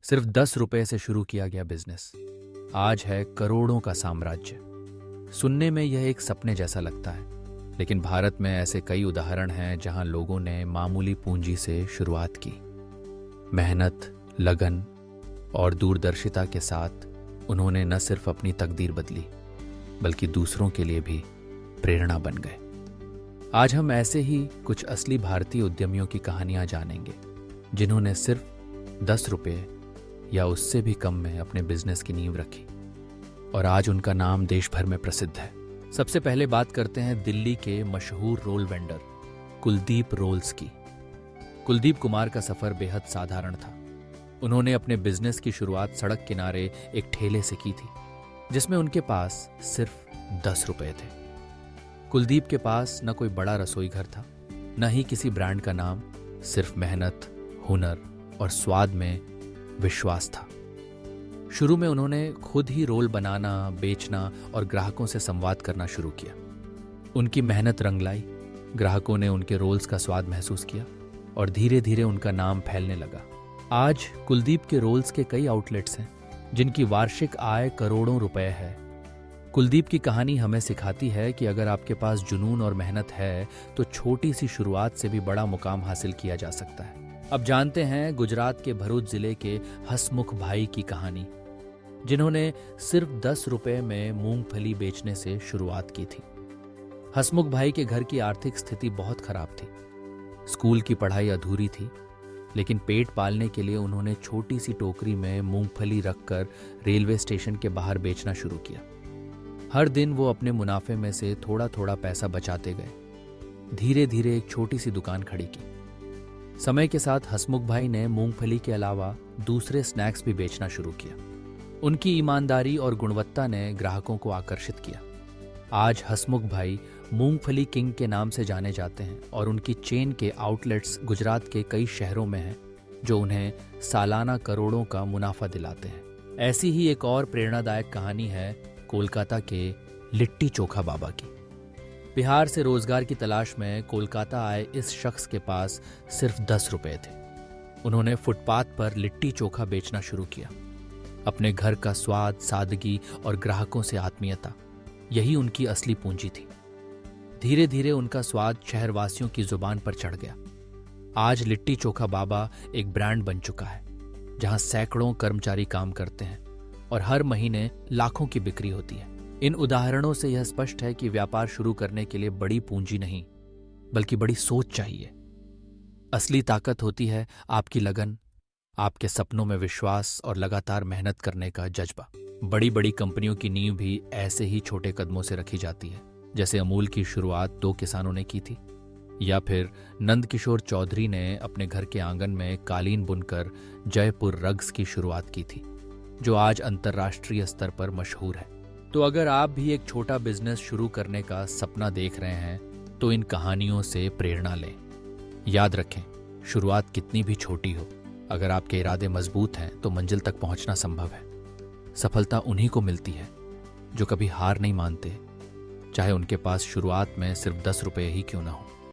सिर्फ 10 रुपए से शुरू किया गया बिजनेस आज है करोड़ों का साम्राज्य। सुनने में यह एक सपने जैसा लगता है, लेकिन भारत में ऐसे कई उदाहरण हैं जहां लोगों ने मामूली पूंजी से शुरुआत की। मेहनत, लगन और दूरदर्शिता के साथ उन्होंने न सिर्फ अपनी तकदीर बदली, बल्कि दूसरों के लिए भी प्रेरणा बन गए। आज हम ऐसे ही कुछ असली भारतीय उद्यमियों की कहानियां जानेंगे, जिन्होंने सिर्फ 10 रुपये या उससे भी कम में अपने बिजनेस की नींव रखी और आज उनका नाम देश भर में प्रसिद्ध है। सबसे पहले बात करते हैं दिल्ली के मशहूर रोल वेंडर कुलदीप रोल्स की। कुलदीप कुमार का सफर बेहद साधारण था। उन्होंने अपने बिजनेस की शुरुआत सड़क किनारे एक ठेले से की थी, जिसमें उनके पास सिर्फ 10 रुपए थे। कुलदीप के पास न कोई बड़ा रसोई घर था, न ही किसी ब्रांड का नाम, सिर्फ मेहनत, हुनर और स्वाद में विश्वास था। शुरू में उन्होंने खुद ही रोल बनाना, बेचना और ग्राहकों से संवाद करना शुरू किया। उनकी मेहनत रंग लाई, ग्राहकों ने उनके रोल्स का स्वाद महसूस किया और धीरे धीरे उनका नाम फैलने लगा। आज कुलदीप के रोल्स के कई आउटलेट्स हैं, जिनकी वार्षिक आय करोड़ों रुपए है। कुलदीप की कहानी हमें सिखाती है कि अगर आपके पास जुनून और मेहनत है, तो छोटी सी शुरुआत से भी बड़ा मुकाम हासिल किया जा सकता है। अब जानते हैं गुजरात के भरूच जिले के हसमुख भाई की कहानी, जिन्होंने सिर्फ 10 रुपए में मूंगफली बेचने से शुरुआत की थी। हसमुख भाई के घर की आर्थिक स्थिति बहुत खराब थी। स्कूल की पढ़ाई अधूरी थी, लेकिन पेट पालने के लिए उन्होंने छोटी सी टोकरी में मूंगफली रखकर रेलवे स्टेशन के बाहर बेचना शुरू किया। हर दिन वो अपने मुनाफे में से थोड़ा थोड़ा पैसा बचाते गए। धीरे धीरे एक छोटी सी दुकान खड़ी की। समय के साथ हसमुख भाई ने मूंगफली के अलावा दूसरे स्नैक्स भी बेचना शुरू किया। उनकी ईमानदारी और गुणवत्ता ने ग्राहकों को आकर्षित किया। आज हसमुख भाई मूंगफली किंग के नाम से जाने जाते हैं और उनकी चेन के आउटलेट्स गुजरात के कई शहरों में हैं, जो उन्हें सालाना करोड़ों का मुनाफा दिलाते हैं। ऐसी ही एक और प्रेरणादायक कहानी है कोलकाता के लिट्टी चोखा बाबा की। बिहार से रोजगार की तलाश में कोलकाता आए इस शख्स के पास सिर्फ 10 रुपए थे। उन्होंने फुटपाथ पर लिट्टी चोखा बेचना शुरू किया। अपने घर का स्वाद, सादगी और ग्राहकों से आत्मीयता, यही उनकी असली पूंजी थी। धीरे धीरे उनका स्वाद शहरवासियों की जुबान पर चढ़ गया। आज लिट्टी चोखा बाबा एक ब्रांड बन चुका है, जहां सैकड़ों कर्मचारी काम करते हैं और हर महीने लाखों की बिक्री होती है। इन उदाहरणों से यह स्पष्ट है कि व्यापार शुरू करने के लिए बड़ी पूंजी नहीं, बल्कि बड़ी सोच चाहिए। असली ताकत होती है आपकी लगन, आपके सपनों में विश्वास और लगातार मेहनत करने का जज्बा। बड़ी बड़ी कंपनियों की नींव भी ऐसे ही छोटे कदमों से रखी जाती है, जैसे अमूल की शुरुआत 2 किसानों ने की थी, या फिर नंद किशोर चौधरी ने अपने घर के आंगन में कालीन बुनकर जयपुर रग्स की शुरुआत की थी, जो आज अंतर्राष्ट्रीय स्तर पर मशहूर है। तो अगर आप भी एक छोटा बिजनेस शुरू करने का सपना देख रहे हैं, तो इन कहानियों से प्रेरणा लें। याद रखें, शुरुआत कितनी भी छोटी हो, अगर आपके इरादे मजबूत हैं तो मंजिल तक पहुंचना संभव है। सफलता उन्हीं को मिलती है जो कभी हार नहीं मानते, चाहे उनके पास शुरुआत में सिर्फ 10 रुपए ही क्यों ना हो।